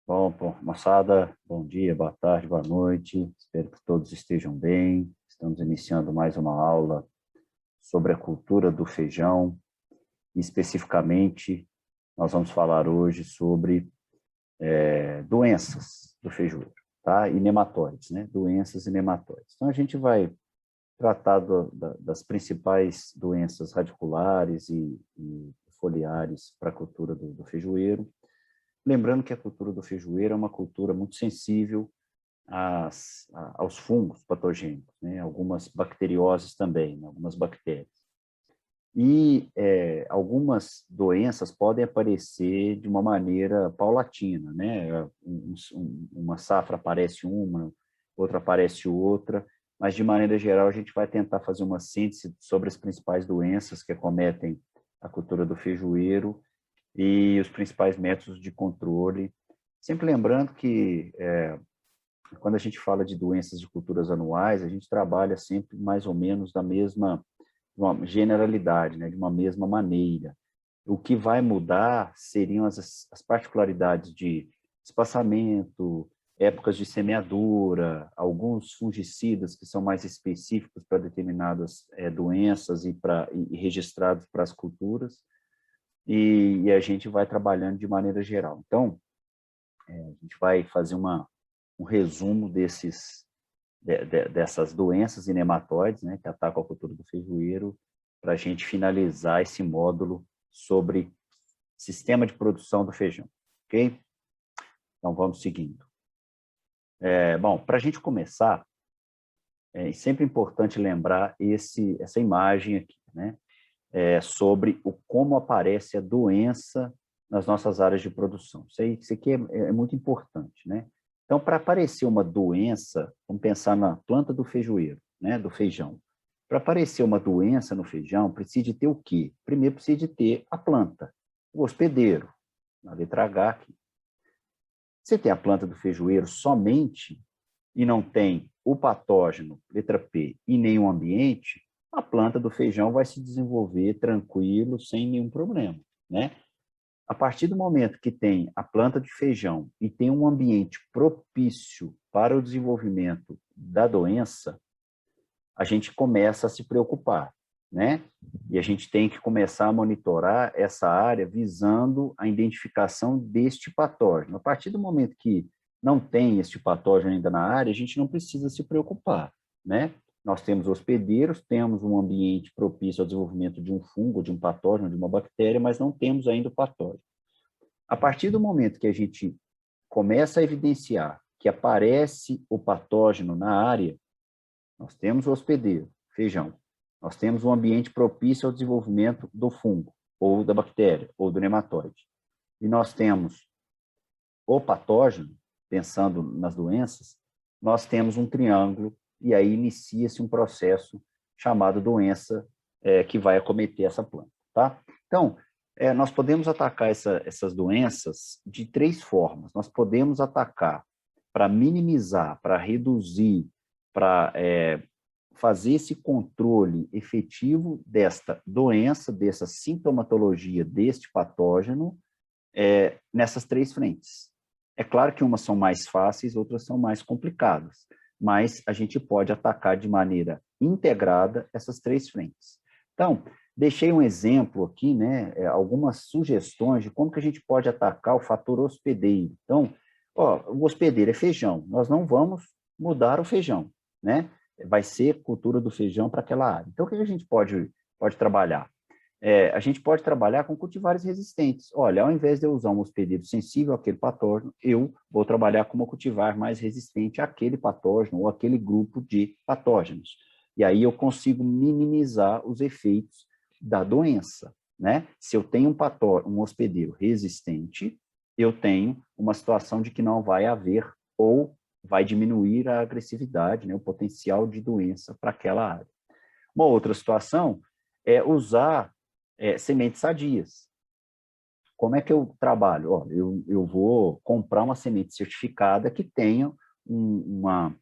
Bom, moçada, bom dia, boa tarde, boa noite. Espero que todos estejam bem. Estamos iniciando mais uma aula sobre a cultura do feijão. E, especificamente, nós vamos falar hoje sobre doenças do feijoeiro, tá? E nematóides, né? Doenças e nematóides. Então, a gente vai tratar das principais doenças radiculares e foliares para a cultura do feijoeiro. Lembrando que a cultura do feijoeiro é uma cultura muito sensível aos fungos patogênicos, né? Algumas bacterioses também, né? Algumas bactérias. E algumas doenças podem aparecer de uma maneira paulatina, né? Uma safra aparece uma, outra aparece outra, mas de maneira geral a gente vai tentar fazer uma síntese sobre as principais doenças que acometem a cultura do feijoeiro e os principais métodos de controle. Sempre lembrando que, quando a gente fala de doenças de culturas anuais, a gente trabalha sempre mais ou menos da mesma uma generalidade, né, de uma mesma maneira. O que vai mudar seriam as particularidades de espaçamento, épocas de semeadura, alguns fungicidas que são mais específicos para determinadas doenças e registrados para as culturas, e a gente vai trabalhando de maneira geral. Então, a gente vai fazer um resumo dessas doenças e nematóides, né, que atacam a cultura do feijoeiro, para a gente finalizar esse módulo sobre sistema de produção do feijão, ok? Então, vamos seguindo. Bom, para a gente começar, é sempre importante lembrar essa imagem aqui, né? Sobre como aparece a doença nas nossas áreas de produção. Isso aqui é muito importante, né? Então, para aparecer uma doença, vamos pensar na planta do feijoeiro, né, do feijão. Para aparecer uma doença no feijão, precisa de ter o quê? Primeiro precisa de ter a planta, o hospedeiro, na letra H aqui. Se tem a planta do feijoeiro somente e não tem o patógeno, letra P, e nenhum ambiente, a planta do feijão vai se desenvolver tranquilo, sem nenhum problema, né? A partir do momento que tem a planta de feijão e tem um ambiente propício para o desenvolvimento da doença, a gente começa a se preocupar, né? E a gente tem que começar a monitorar essa área visando a identificação deste patógeno. A partir do momento que não tem este patógeno ainda na área, a gente não precisa se preocupar, né? Nós temos hospedeiros, temos um ambiente propício ao desenvolvimento de um fungo, de um patógeno, de uma bactéria, mas não temos ainda o patógeno. A partir do momento que a gente começa a evidenciar que aparece o patógeno na área, nós temos o hospedeiro, feijão. Nós temos um ambiente propício ao desenvolvimento do fungo, ou da bactéria, ou do nematóide. E nós temos o patógeno, pensando nas doenças, nós temos um triângulo, e aí inicia-se um processo chamado doença que vai acometer essa planta, tá? Então, nós podemos atacar essas doenças de três formas. Nós podemos atacar para minimizar, para reduzir, para fazer esse controle efetivo desta doença, dessa sintomatologia deste patógeno, nessas três frentes. É claro que umas são mais fáceis, outras são mais complicadas, mas a gente pode atacar de maneira integrada essas três frentes. Então, deixei um exemplo aqui, né, algumas sugestões de como que a gente pode atacar o fator hospedeiro. Então, o hospedeiro é feijão, nós não vamos mudar o feijão, né? Vai ser cultura do feijão para aquela área. Então, o que a gente pode trabalhar? A gente pode trabalhar com cultivares resistentes. Olha, ao invés de eu usar um hospedeiro sensível àquele patógeno, eu vou trabalhar com uma cultivar mais resistente àquele patógeno ou àquele grupo de patógenos. E aí eu consigo minimizar os efeitos da doença, né? Se eu tenho um hospedeiro resistente, eu tenho uma situação de que não vai haver ou vai diminuir a agressividade, né, o potencial de doença para aquela área. Uma outra situação é usar sementes sadias. Como é que eu trabalho? Eu vou comprar uma semente certificada que tenha uma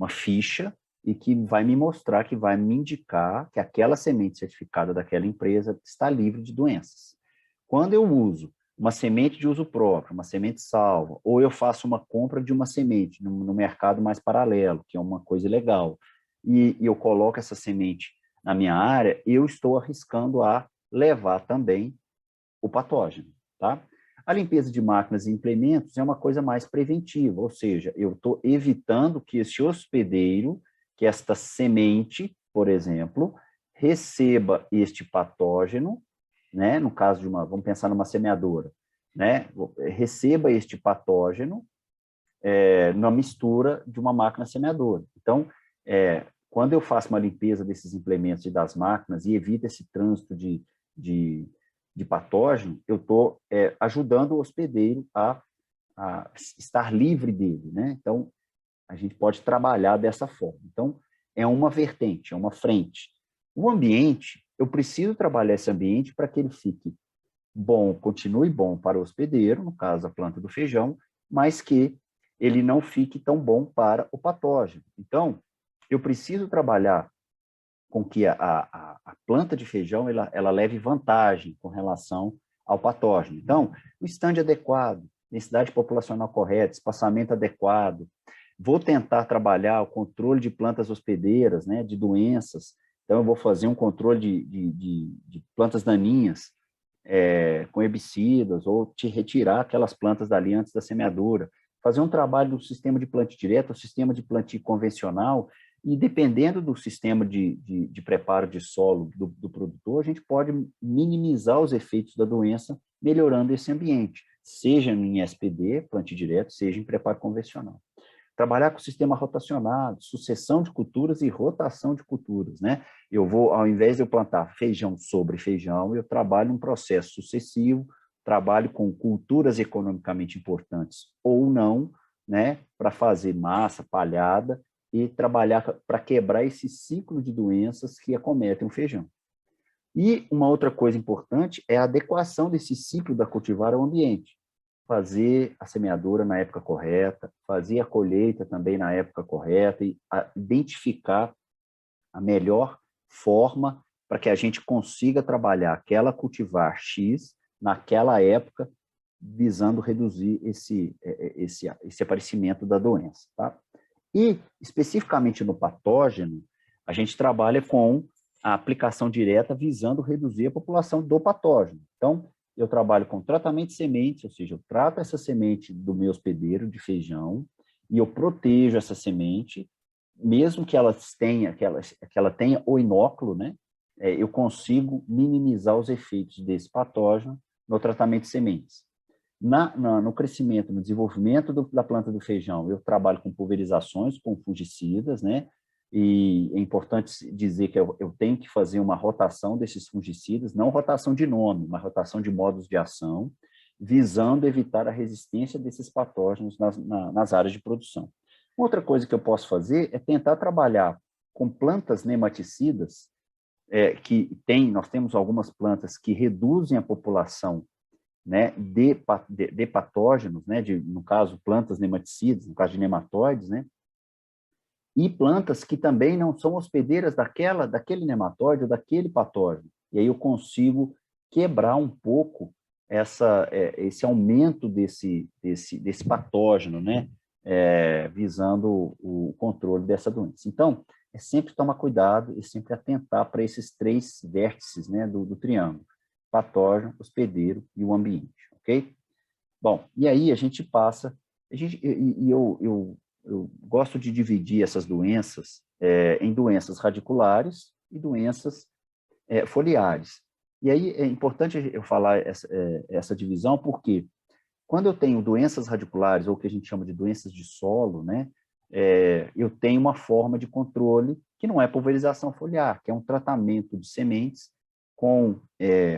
ficha e que vai me mostrar, que vai me indicar que aquela semente certificada daquela empresa está livre de doenças. Quando eu uso uma semente de uso próprio, uma semente salva, ou eu faço uma compra de uma semente no mercado mais paralelo, que é uma coisa legal, e eu coloco essa semente na minha área, eu estou arriscando a levar também o patógeno, tá? A limpeza de máquinas e implementos é uma coisa mais preventiva, ou seja, eu estou evitando que esse hospedeiro, que esta semente, por exemplo, receba este patógeno, né? No caso de uma, vamos pensar numa semeadora, né? Receba este patógeno na mistura de uma máquina semeadora. Então, quando eu faço uma limpeza desses implementos e das máquinas e evito esse trânsito de patógeno, eu estou ajudando o hospedeiro a estar livre dele, né? Então, a gente pode trabalhar dessa forma. Então, é uma vertente, é uma frente. O ambiente, eu preciso trabalhar esse ambiente para que ele fique bom, continue bom para o hospedeiro, no caso a planta do feijão, mas que ele não fique tão bom para o patógeno. Então, eu preciso trabalhar com que a planta de feijão ela leve vantagem com relação ao patógeno. Então, o estande adequado, densidade populacional correta, espaçamento adequado. Vou tentar trabalhar o controle de plantas hospedeiras, né, de doenças. Então, eu vou fazer um controle de plantas daninhas com herbicidas, ou te retirar aquelas plantas dali antes da semeadura. Fazer um trabalho do sistema de plantio direto, o sistema de plantio convencional, e dependendo do sistema de preparo de solo do produtor, a gente pode minimizar os efeitos da doença, melhorando esse ambiente, seja em SPD, plantio direto, seja em preparo convencional. Trabalhar com o sistema rotacionado, sucessão de culturas e rotação de culturas, né? Eu vou, ao invés de eu plantar feijão sobre feijão, eu trabalho um processo sucessivo, trabalho com culturas economicamente importantes ou não, né? Para fazer massa, palhada, e trabalhar para quebrar esse ciclo de doenças que acometem o feijão. E uma outra coisa importante é a adequação desse ciclo da cultivar ao ambiente. Fazer a semeadura na época correta, fazer a colheita também na época correta e identificar a melhor forma para que a gente consiga trabalhar aquela cultivar X naquela época, visando reduzir esse aparecimento da doença, tá? E, especificamente no patógeno, a gente trabalha com a aplicação direta visando reduzir a população do patógeno. Então, eu trabalho com tratamento de sementes, ou seja, eu trato essa semente do meu hospedeiro de feijão e eu protejo essa semente, mesmo que ela tenha o inóculo, né? Eu consigo minimizar os efeitos desse patógeno no tratamento de sementes. No crescimento, no desenvolvimento da planta do feijão, eu trabalho com pulverizações, com fungicidas, né? E é importante dizer que eu tenho que fazer uma rotação desses fungicidas, não rotação de nome, mas rotação de modos de ação, visando evitar a resistência desses patógenos nas áreas de produção. Outra coisa que eu posso fazer é tentar trabalhar com plantas nematicidas, nós temos algumas plantas que reduzem a população, né, de patógenos, né, no caso, plantas nematicidas, no caso de nematóides, né, e plantas que também não são hospedeiras daquele nematóide ou daquele patógeno. E aí eu consigo quebrar um pouco esse aumento desse patógeno, né, visando o controle dessa doença. Então, é sempre tomar cuidado e sempre atentar para esses três vértices, né, do triângulo: patógeno, hospedeiro e o ambiente, ok? Bom, e aí a gente passa, eu gosto de dividir essas doenças em doenças radiculares e doenças foliares. E aí é importante eu falar essa divisão, porque quando eu tenho doenças radiculares, ou o que a gente chama de doenças de solo, né, eu tenho uma forma de controle que não é pulverização foliar, que é um tratamento de sementes com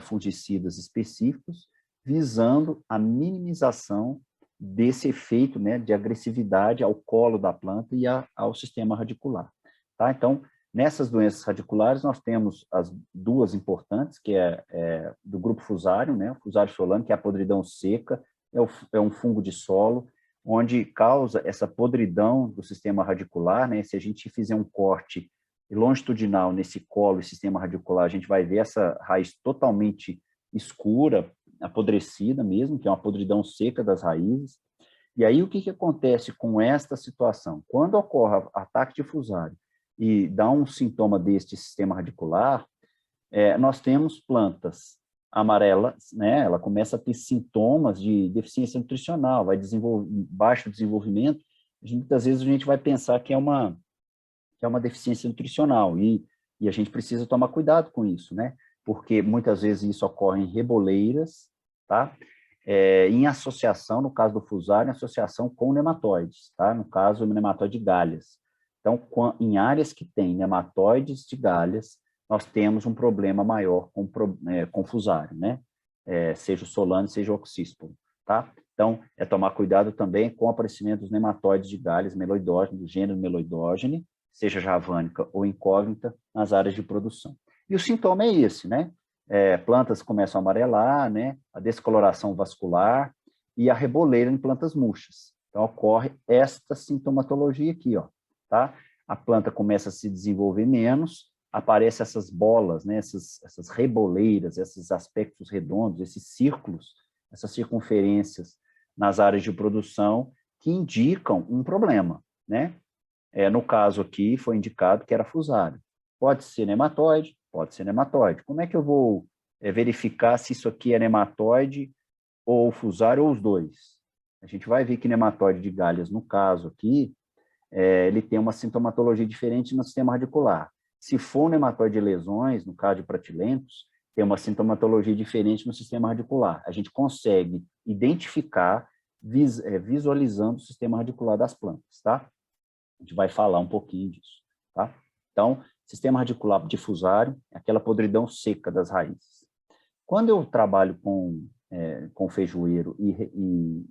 fungicidas específicos, visando a minimização desse efeito, né, de agressividade ao colo da planta e ao sistema radicular. Tá? Então, nessas doenças radiculares, nós temos as duas importantes, que é do grupo fusário, né, o fusário solano, que é a podridão seca, é um fungo de solo, onde causa essa podridão do sistema radicular, né? Se a gente fizer um corte longitudinal nesse colo e sistema radicular, a gente vai ver essa raiz totalmente escura, apodrecida mesmo, que é uma podridão seca das raízes. E aí, o que acontece com esta situação? Quando ocorre ataque difusário e dá um sintoma deste sistema radicular, nós temos plantas amarelas, né? Ela começa a ter sintomas de deficiência nutricional, vai desenvolver baixo desenvolvimento. Muitas vezes a gente vai pensar que é uma deficiência nutricional e a gente precisa tomar cuidado com isso, né? Porque muitas vezes isso ocorre em reboleiras, tá? Em associação, no caso do fusário, em associação com nematóides, tá? No caso, o nematóide de galhas. Então, em áreas que tem nematóides de galhas, nós temos um problema maior com fusário, né? Seja o solano, seja o oxíspolo, tá? Então, tomar cuidado também com o aparecimento dos nematóides de galhas meloidógenes, do gênero meloidógene, seja javânica ou incógnita, nas áreas de produção. E o sintoma é esse, né? Plantas começam a amarelar, né? A descoloração vascular e a reboleira em plantas murchas. Então, ocorre esta sintomatologia aqui, ó, tá? A planta começa a se desenvolver menos, aparecem essas bolas, né? Essas reboleiras, esses aspectos redondos, esses círculos, essas circunferências nas áreas de produção que indicam um problema, né? No caso aqui, foi indicado que era fusário. Pode ser nematóide? Pode ser nematóide. Como é que eu vou verificar se isso aqui é nematóide ou fusário ou os dois? A gente vai ver que nematóide de galhas, no caso aqui, ele tem uma sintomatologia diferente no sistema radicular. Se for um nematóide de lesões, no caso de pratilentos, tem uma sintomatologia diferente no sistema radicular. A gente consegue identificar visualizando o sistema radicular das plantas, tá? A gente vai falar um pouquinho disso, tá? Então, sistema radicular difusário é aquela podridão seca das raízes. Quando eu trabalho com feijoeiro e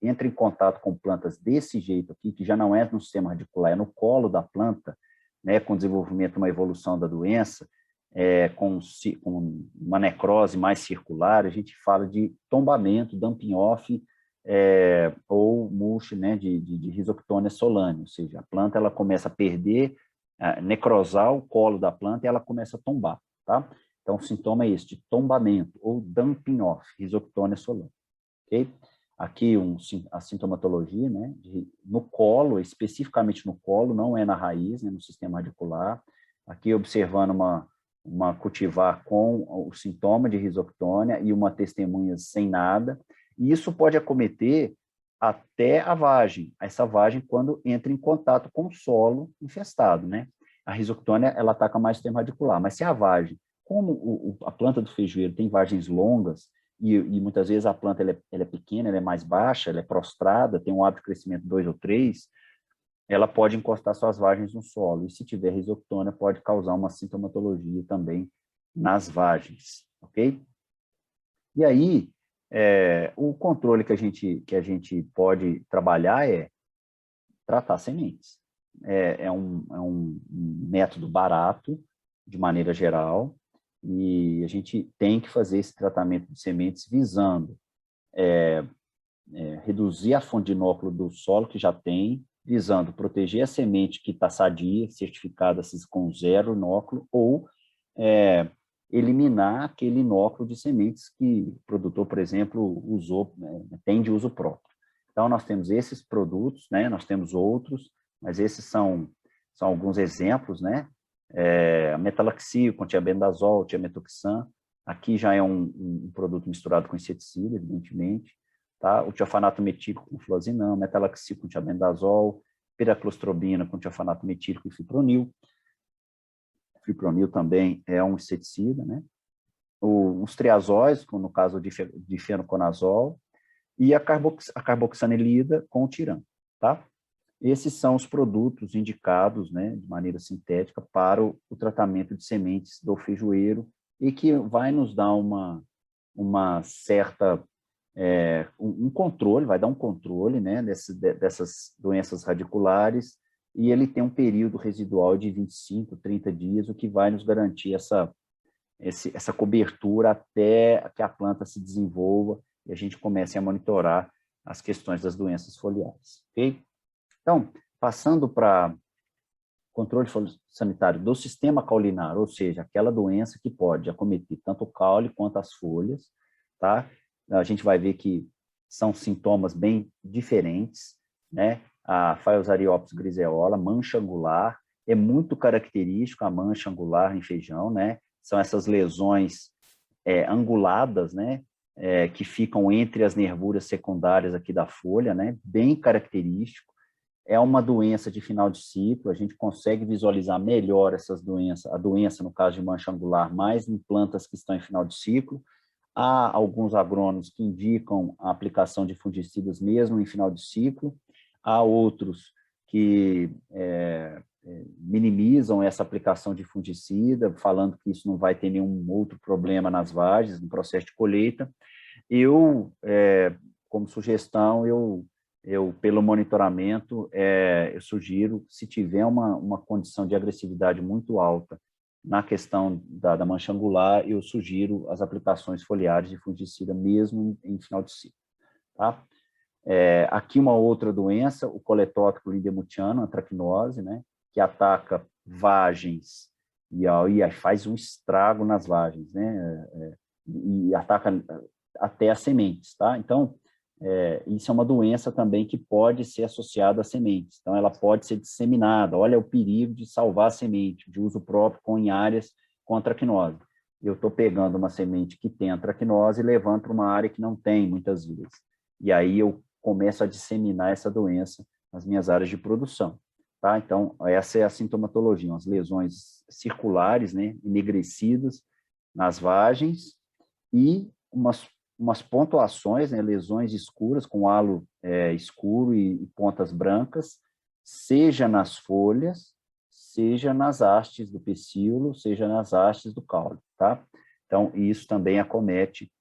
entro em contato com plantas desse jeito aqui, que já não é no sistema radicular, é no colo da planta, né, com desenvolvimento, uma evolução da doença, com uma necrose mais circular, a gente fala de tombamento, dumping off, ou mulch, né, de Rhizoctonia solane, ou seja, a planta ela começa a perder, necrosar o colo da planta e ela começa a tombar, tá? Então, o sintoma é esse, de tombamento, ou dumping off, Rhizoctonia solane, ok? Aqui a sintomatologia, né, no colo, especificamente no colo, não é na raiz, né, no sistema radicular. Aqui observando uma cultivar com o sintoma de Rhizoctonia e uma testemunha sem nada. E isso pode acometer até a vagem. Essa vagem quando entra em contato com o solo infestado, né? A Rhizoctonia, ela ataca mais o sistema radicular, mas se a vagem, como a planta do feijoeiro tem vagens longas, e muitas vezes a planta ela é pequena, ela é mais baixa, ela é prostrada, tem um hábito de crescimento 2 ou 3, ela pode encostar suas vagens no solo. E se tiver Rhizoctonia, pode causar uma sintomatologia também nas vagens, ok? E aí, o controle que a gente pode trabalhar é tratar sementes. É um método barato, de maneira geral, e a gente tem que fazer esse tratamento de sementes visando reduzir a fonte de inóculo do solo que já tem, visando proteger a semente que está sadia, certificada com zero inóculo, ou eliminar aquele inóculo de sementes que o produtor, por exemplo, usou, tem de uso próprio. Então, nós temos esses produtos, né? Nós temos outros, mas esses são alguns exemplos, né? Metalaxil, com tiabendazol, tiametoxam. Aqui já é um produto misturado com inseticida, evidentemente. Tá? O tiofanato metílico com fluozinão, metalaxil com tiabendazol, piraclostrobina com tiofanato metílico e fipronil. Fipronil também é um inseticida, né? Os triazóis, no caso de difenoconazol, e a carboxanilida com o tiram, tá? Esses são os produtos indicados, né, de maneira sintética para o tratamento de sementes do feijoeiro e que vai nos dar uma certa um controle, vai dar um controle, né, dessas doenças radiculares, e ele tem um período residual de 25, 30 dias, o que vai nos garantir essa cobertura até que a planta se desenvolva e a gente comece a monitorar as questões das doenças foliares, ok? Então, passando para controle sanitário do sistema caulinar, ou seja, aquela doença que pode acometer tanto o caule quanto as folhas, tá? a gente vai ver que são sintomas bem diferentes, né? A Phaeoxariopsis griseola, mancha angular, é muito característico a mancha angular em feijão, né? São essas lesões anguladas, né? Que ficam entre as nervuras secundárias aqui da folha, né? Bem característico. É uma doença de final de ciclo, a gente consegue visualizar melhor essas doenças, a doença, no caso de mancha angular, mais em plantas que estão em final de ciclo. Há alguns agrônomos que indicam a aplicação de fungicidas mesmo em final de ciclo, há outros que minimizam essa aplicação de fungicida, falando que isso não vai ter nenhum outro problema nas vagens, no processo de colheita. Eu, como sugestão, pelo monitoramento, eu sugiro, se tiver uma condição de agressividade muito alta na questão da mancha angular, eu sugiro as aplicações foliares de fungicida mesmo em final de ciclo. Tá? Aqui uma outra doença, o coletótrico lindemutiano, antracnose, né, que ataca vagens e aí faz um estrago nas vagens, né, e ataca até as sementes, tá? Então, isso é uma doença também que pode ser associada às sementes. Então, ela pode ser disseminada. Olha o perigo de salvar a semente, de uso próprio em áreas com antracnose. Eu estou pegando uma semente que tem antracnose e levando para uma área que não tem, muitas vezes. E aí eu começo a disseminar essa doença nas minhas áreas de produção. Tá? Então, essa é a sintomatologia, as lesões circulares, né, enegrecidas nas vagens e umas pontuações, né, lesões escuras, com halo escuro e pontas brancas, seja nas folhas, seja nas hastes do pecíolo, seja nas hastes do caule. Tá? Então, isso também acomete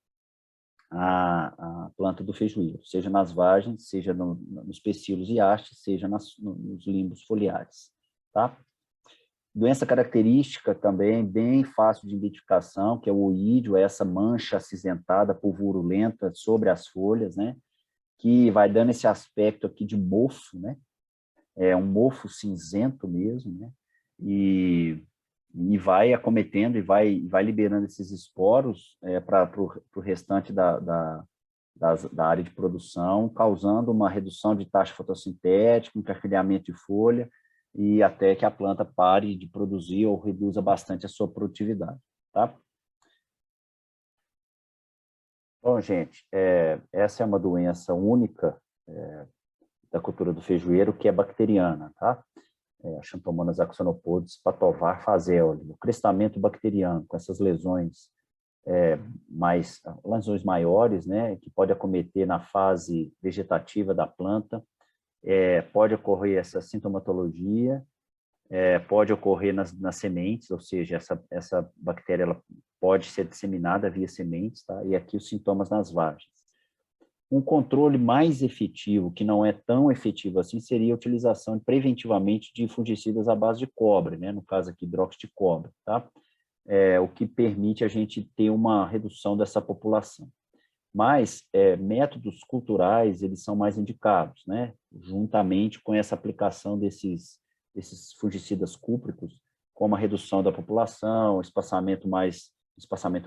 a planta do feijoeiro, seja nas vagens, seja nos pecíolos e hastes, seja nos limbos foliares. Tá? Doença característica também, bem fácil de identificação, que é o oídio, é essa mancha acinzentada, pulvurulenta sobre as folhas, né? Que vai dando esse aspecto aqui de mofo, né? É um mofo cinzento mesmo, né? E vai acometendo e vai liberando esses esporos para o restante da área de produção, causando uma redução de taxa fotossintética, encarquilhamento de folha, e até que a planta pare de produzir ou reduza bastante a sua produtividade. Tá? Bom, gente, essa é uma doença única da cultura do feijoeiro, que é bacteriana, tá? A Xanthomonas axonopodes patovar faszeoli, o crestamento bacteriano, com essas lesões lesões maiores, né, que pode acometer na fase vegetativa da planta, pode ocorrer essa sintomatologia, pode ocorrer nas sementes, ou seja, essa bactéria ela pode ser disseminada via sementes, tá? E aqui os sintomas nas vagens. Um controle mais efetivo, que não é tão efetivo assim, seria a utilização preventivamente de fungicidas à base de cobre, né? No caso aqui, hidróxido de cobre, tá? O que permite a gente ter uma redução dessa população. Mas métodos culturais, eles são mais indicados, né? Juntamente com essa aplicação desses fungicidas cúpricos, como a redução da população, espaçamento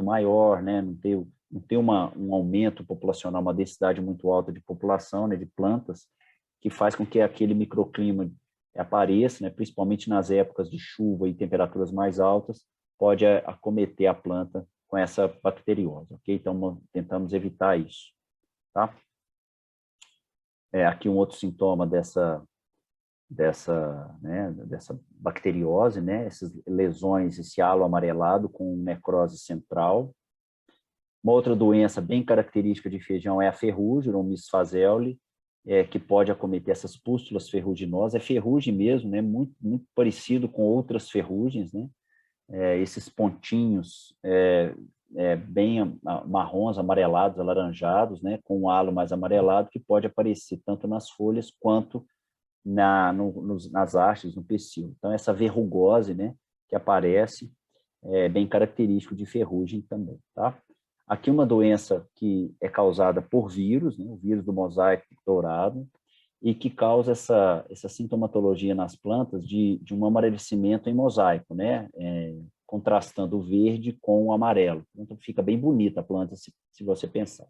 maior, né? Não ter um aumento populacional, uma densidade muito alta de população, né? De plantas, que faz com que aquele microclima apareça, né? Principalmente nas épocas de chuva e temperaturas mais altas, pode acometer a planta com essa bacteriose, ok? Então, tentamos evitar isso, tá? Aqui um outro sintoma dessa bacteriose, né? Essas lesões, esse halo amarelado com necrose central. Uma outra doença bem característica de feijão é a ferrugem, ou misfazeoli, que pode acometer essas pústulas ferruginosas. É ferrugem mesmo, né? Muito, muito parecido com outras ferrugens, né? Esses pontinhos bem marrons, amarelados, alaranjados, né, com um halo mais amarelado, que pode aparecer tanto nas folhas quanto nas hastes, no pecíolo. Então, essa verrugose, né, que aparece, é bem característico de ferrugem também. Tá? Aqui uma doença que é causada por vírus, né, o vírus do mosaico dourado, e que causa essa sintomatologia nas plantas de um amarelecimento em mosaico, né? contrastando o verde com o amarelo. Então, fica bem bonita a planta, se você pensar.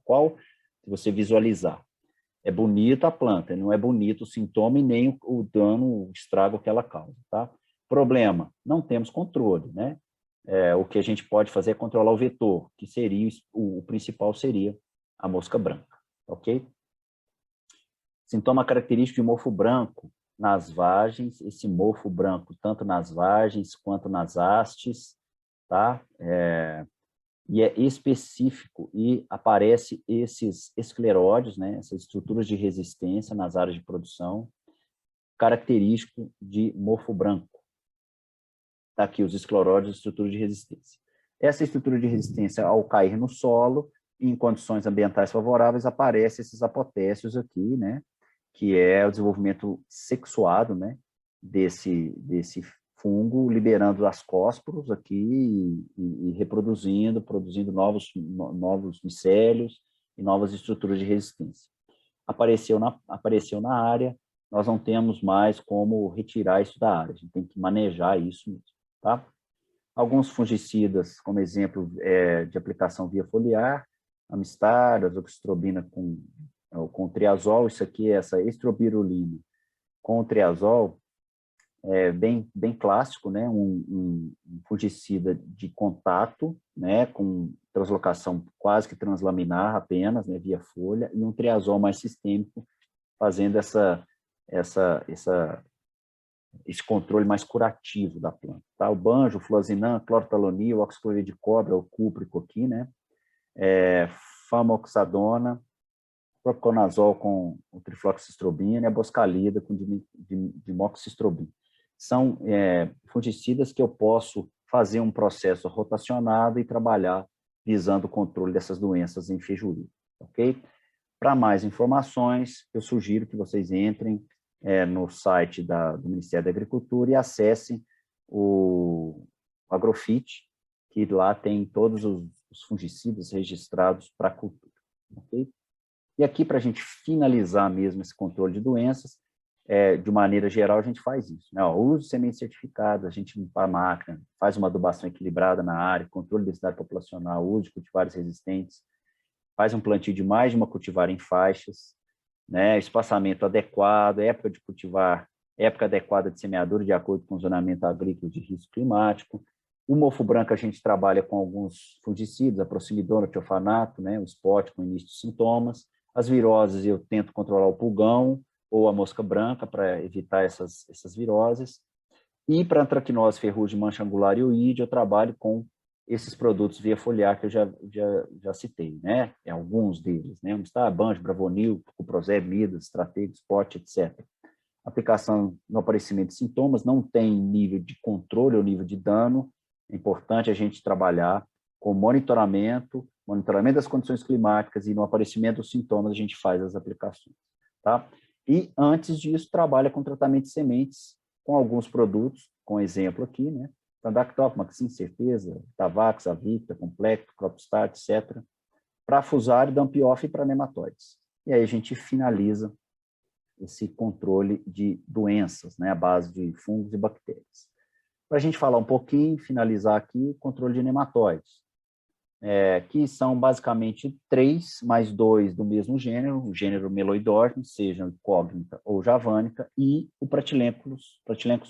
Se você visualizar. É bonita a planta, não é bonito o sintoma e nem o dano, o estrago que ela causa, tá? Problema, não temos controle, né? O que a gente pode fazer é controlar o vetor, que seria, o principal seria a mosca branca, ok? Sintoma característico de mofo branco nas vagens, esse mofo branco tanto nas vagens quanto nas hastes, tá? E é específico e aparece esses escleródios, né, essas estruturas de resistência nas áreas de produção, característico de mofo branco. Está aqui os escleródios, estrutura de resistência. Essa estrutura de resistência, ao cair no solo, em condições ambientais favoráveis, aparecem esses apotécios aqui, né, que é o desenvolvimento sexuado, né, desse fungo, liberando ascósporos aqui e reproduzindo, produzindo novos micélios e novas estruturas de resistência. Apareceu na área, nós não temos mais como retirar isso da área, a gente tem que manejar isso mesmo, tá? Alguns fungicidas, como exemplo de aplicação via foliar, Amistar, azoxastrobina com triazol, isso aqui é essa estrobirulina com triazol, bem clássico, né? Um fungicida de contato, né? Com translocação quase que translaminar apenas, né? Via folha, e um triazol mais sistêmico, fazendo esse controle mais curativo da planta. Tá? O banjo, o fluoxetan, clortalonil, o oxicloreto de cobre, o cúprico aqui, né? Famoxadona, proconazol com o trifloxestrobina e a boscalida com dimoxistrobina. São fungicidas que eu posso fazer um processo rotacionado e trabalhar visando o controle dessas doenças em feijoeiro, ok? Para mais informações, eu sugiro que vocês entrem no site do Ministério da Agricultura e acessem o Agrofit, que lá tem todos os fungicidas registrados para a cultura, ok? E aqui, para a gente finalizar mesmo esse controle de doenças, de maneira geral, a gente faz isso, né? O uso de sementes certificadas, a gente limpa a máquina, faz uma adubação equilibrada na área, controle de densidade populacional, uso de cultivares resistentes, faz um plantio de mais de uma cultivar em faixas, né? Espaçamento adequado, época de cultivar, época adequada de semeadura, de acordo com o zonamento agrícola de risco climático. O mofo branco a gente trabalha com alguns fungicidas, a proximidona, o tiofanato, né? O spot com início de sintomas. As viroses eu tento controlar o pulgão ou a mosca branca para evitar essas viroses. E para antracnose, ferrugem, mancha angular e oide, eu trabalho com esses produtos via foliar que eu já citei, né? Alguns deles, né? Amistar, banjo, bravonil, cuproseb, midas, estratego, spot, etc. Aplicação no aparecimento de sintomas, não tem nível de controle ou nível de dano, é importante a gente trabalhar com monitoramento das condições climáticas e no aparecimento dos sintomas a gente faz as aplicações, tá? E antes disso, trabalha com tratamento de sementes com alguns produtos, com exemplo aqui, né? Tandactop, Maxim, Certeza, Tavax, Avicta, Complexo, Cropstar, etc., para fusário, Dampioff e para nematóides. E aí a gente finaliza esse controle de doenças, né, à base de fungos e bactérias. Para a gente falar um pouquinho, finalizar aqui, controle de nematóides, que são basicamente 3 mais 2 do mesmo gênero, o gênero Meloidornis, seja incógnita ou javânica, e o Pratylenchus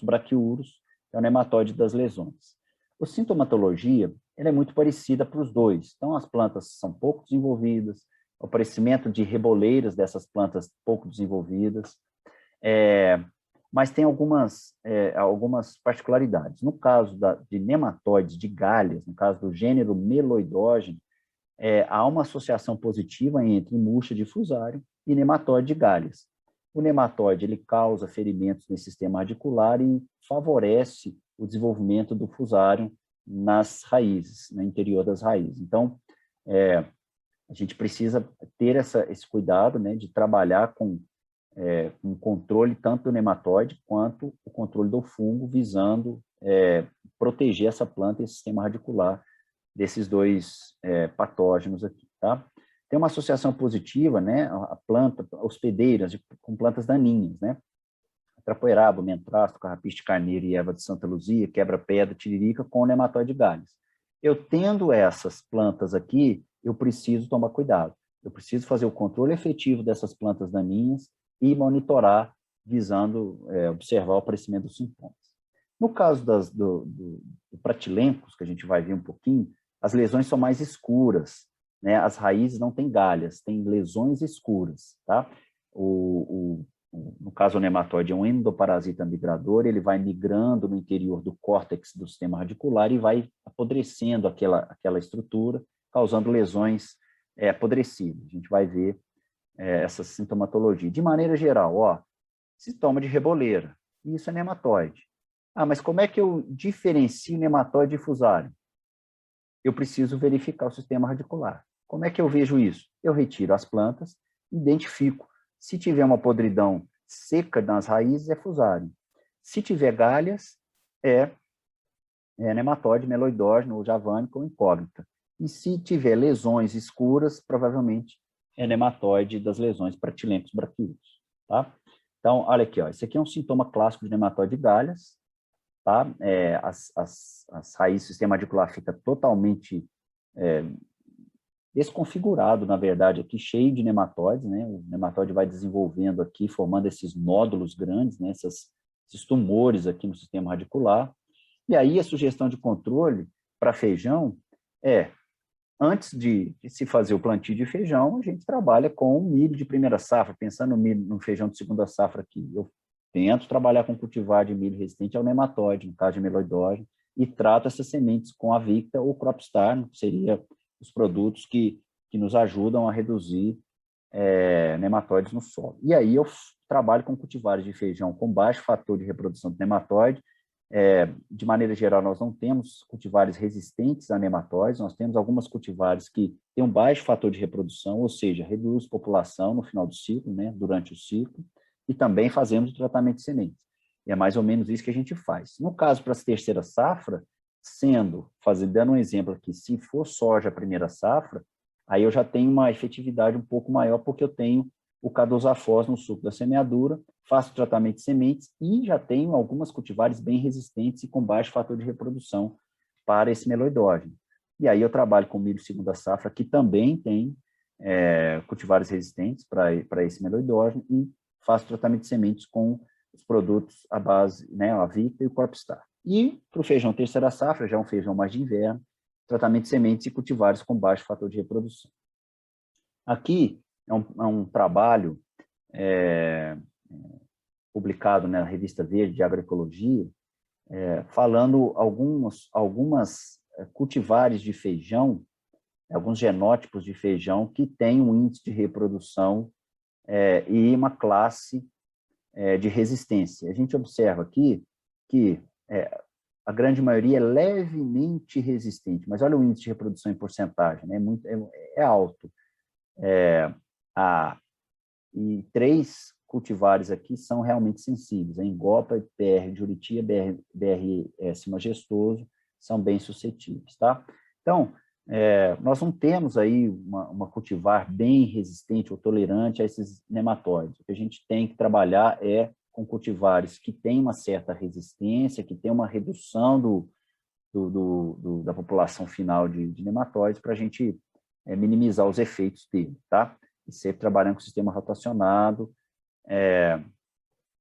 brachiurus, que é o nematóide das lesões. A sintomatologia ela é muito parecida para os dois. Então, as plantas são pouco desenvolvidas, o aparecimento de reboleiras dessas plantas pouco desenvolvidas, mas tem algumas particularidades. No caso de nematóides de galhas, no caso do gênero Meloidogene, há uma associação positiva entre murcha de fusário e nematóide de galhas. O nematóide ele causa ferimentos no sistema radicular e favorece o desenvolvimento do fusário nas raízes, no interior das raízes. Então, a gente precisa ter esse cuidado, né, de trabalhar com um controle tanto do nematóide quanto o controle do fungo, visando proteger essa planta e esse sistema radicular desses dois patógenos aqui, tá? Tem uma associação positiva, né, a planta, hospedeiras com plantas daninhas, né? trapoeraba, mentrasto, carrapicho de carneiro e erva de Santa Luzia, quebra-pedra, tiririca com nematóide galhas. Eu tendo essas plantas aqui, eu preciso tomar cuidado. Eu preciso fazer o controle efetivo dessas plantas daninhas e monitorar, visando observar o aparecimento dos sintomas. No caso do pratilencos, que a gente vai ver um pouquinho, as lesões são mais escuras, né? As raízes não têm galhas, têm lesões escuras, tá? No caso, o nematóide é um endoparasita migrador, ele vai migrando no interior do córtex do sistema radicular e vai apodrecendo aquela estrutura, causando lesões apodrecidas. A gente vai ver essa sintomatologia. De maneira geral, sintoma de reboleira, isso é nematóide. Mas como é que eu diferencio nematóide de fusário? Eu preciso verificar o sistema radicular. Como é que eu vejo isso? Eu retiro as plantas, identifico. Se tiver uma podridão seca nas raízes, é fusário. Se tiver galhas, é nematóide meloidógeno, ou javânica, ou incógnita. E se tiver lesões escuras, provavelmente é nematóide das lesões pratilencos braquiúdos. Tá? Então, olha aqui, esse aqui é um sintoma clássico de nematóide de galhas. Tá? As raízes, o sistema radicular fica totalmente desconfigurado, na verdade, aqui, cheio de nematóides, né? O nematóide vai desenvolvendo aqui, formando esses nódulos grandes, né? Esses tumores aqui no sistema radicular. E aí a sugestão de controle para feijão antes de se fazer o plantio de feijão, a gente trabalha com milho de primeira safra, pensando no feijão de segunda safra aqui. Eu tento trabalhar com cultivar de milho resistente ao nematóide, no caso de meloidógeno, e trato essas sementes com a Victa ou Cropstar, que seria os produtos que nos ajudam a reduzir nematóides no solo. E aí eu trabalho com cultivares de feijão com baixo fator de reprodução do nematóide. De maneira geral, nós não temos cultivares resistentes a nematóides, nós temos algumas cultivares que têm um baixo fator de reprodução, ou seja, reduz população no final do ciclo, né, durante o ciclo, e também fazemos o tratamento de sementes. E é mais ou menos isso que a gente faz. No caso, para a terceira safra, dando um exemplo aqui, se for soja a primeira safra, aí eu já tenho uma efetividade um pouco maior, porque eu tenho o cadosafós no suco da semeadura, faço tratamento de sementes e já tenho algumas cultivares bem resistentes e com baixo fator de reprodução para esse meloidógeno. E aí eu trabalho com milho segunda safra, que também tem cultivares resistentes para esse meloidógeno, e faço tratamento de sementes com os produtos à base, né, a Victa e o Cropstar. E para o feijão terceira safra, já é um feijão mais de inverno, tratamento de sementes e cultivares com baixo fator de reprodução. Aqui é um trabalho publicado na Revista Verde de Agroecologia, falando algumas cultivares de feijão, alguns genótipos de feijão que têm um índice de reprodução e uma classe de resistência. A gente observa aqui que a grande maioria é levemente resistente, mas olha o índice de reprodução em porcentagem, né? É alto. E 3 cultivares aqui são realmente sensíveis. A Engopa, BR de Juriti, BRS majestoso, são bem suscetíveis, tá? Então, nós não temos aí uma cultivar bem resistente ou tolerante a esses nematóides. O que a gente tem que trabalhar com cultivares que têm uma certa resistência, que têm uma redução da população final de nematóides, para a gente minimizar os efeitos dele, tá? E sempre trabalhando com sistema rotacionado,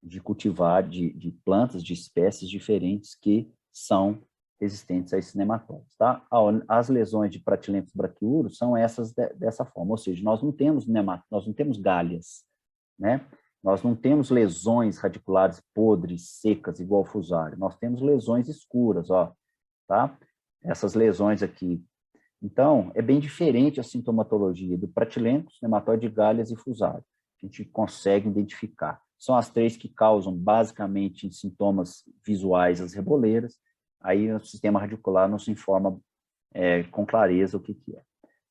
de cultivar de plantas, de espécies diferentes que são resistentes a esses nematóides, tá? As lesões de pratilencos braquiúros são essas dessa forma, ou seja, nós não temos galhas, né? Nós não temos lesões radiculares podres, secas, igual fusário, nós temos lesões escuras, tá? Essas lesões aqui. Então, é bem diferente a sintomatologia do pratilencos, nematóide de galhas e fusário. A gente consegue identificar. São as 3 que causam, basicamente, em sintomas visuais, as reboleiras. Aí o sistema radicular nos informa com clareza o que é.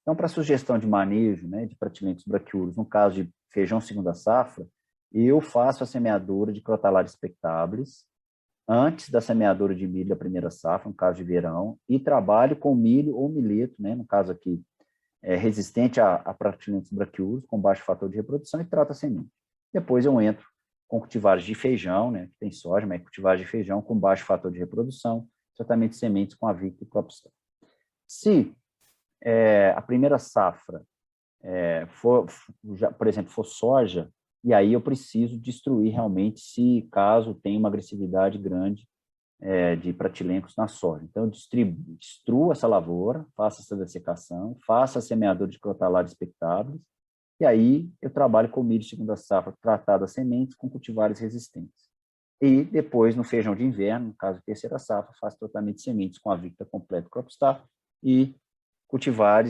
Então, para sugestão de manejo, né, de pratilencos braquiúros, no caso de feijão segunda safra, eu faço a semeadura de Crotalaria spectabilis antes da semeadura de milho da primeira safra, no caso de verão, e trabalho com milho ou mileto, né, no caso aqui, resistente a pratilencos braquiúros, com baixo fator de reprodução, e trato a semente. Depois eu entro com cultivares de feijão, né, que tem soja, mas cultivares de feijão com baixo fator de reprodução, tratamento de sementes com Avicta e Cropstar. Se a primeira safra por exemplo, for soja, e aí eu preciso destruir realmente se caso tenha uma agressividade grande de pratilencos na soja. Então, eu destruo essa lavoura, faço essa dessecação, faço a semeadura de crotalares expectáveis, e aí eu trabalho com milho segunda safra tratado as sementes com cultivares resistentes. E depois, no feijão de inverno, no caso de terceira safra, faço tratamento de sementes com Avicta completo Cropstar e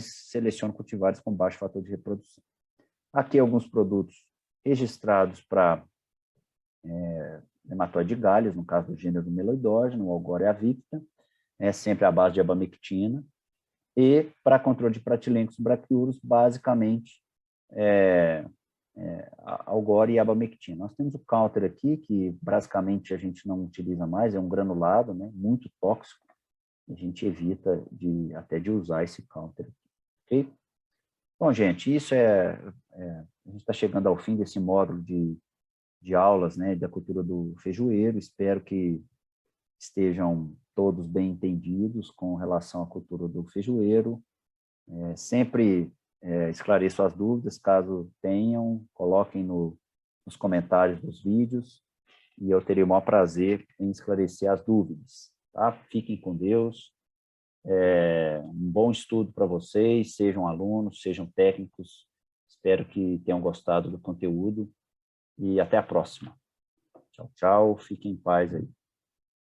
seleciono cultivares com baixo fator de reprodução. Aqui alguns produtos registrados para nematóide de galhos, no caso do gênero meloidógeno, o Algor e Avicta, sempre à base de abamectina, e para controle de pratilencos braquiuros, basicamente Algor e abamectina. Nós temos o counter aqui, que basicamente a gente não utiliza mais, é um granulado, né, muito tóxico, a gente evita até de usar esse counter, ok? Bom, gente, isso a gente está chegando ao fim desse módulo de aulas, né, da cultura do feijoeiro. Espero que estejam todos bem entendidos com relação à cultura do feijoeiro. Sempre esclareço as dúvidas, caso tenham, coloquem nos comentários dos vídeos, e eu terei o maior prazer em esclarecer as dúvidas. Tá? Fiquem com Deus. Um bom estudo para vocês, sejam alunos, sejam técnicos. Espero que tenham gostado do conteúdo e até a próxima. Tchau, tchau. Fiquem em paz aí.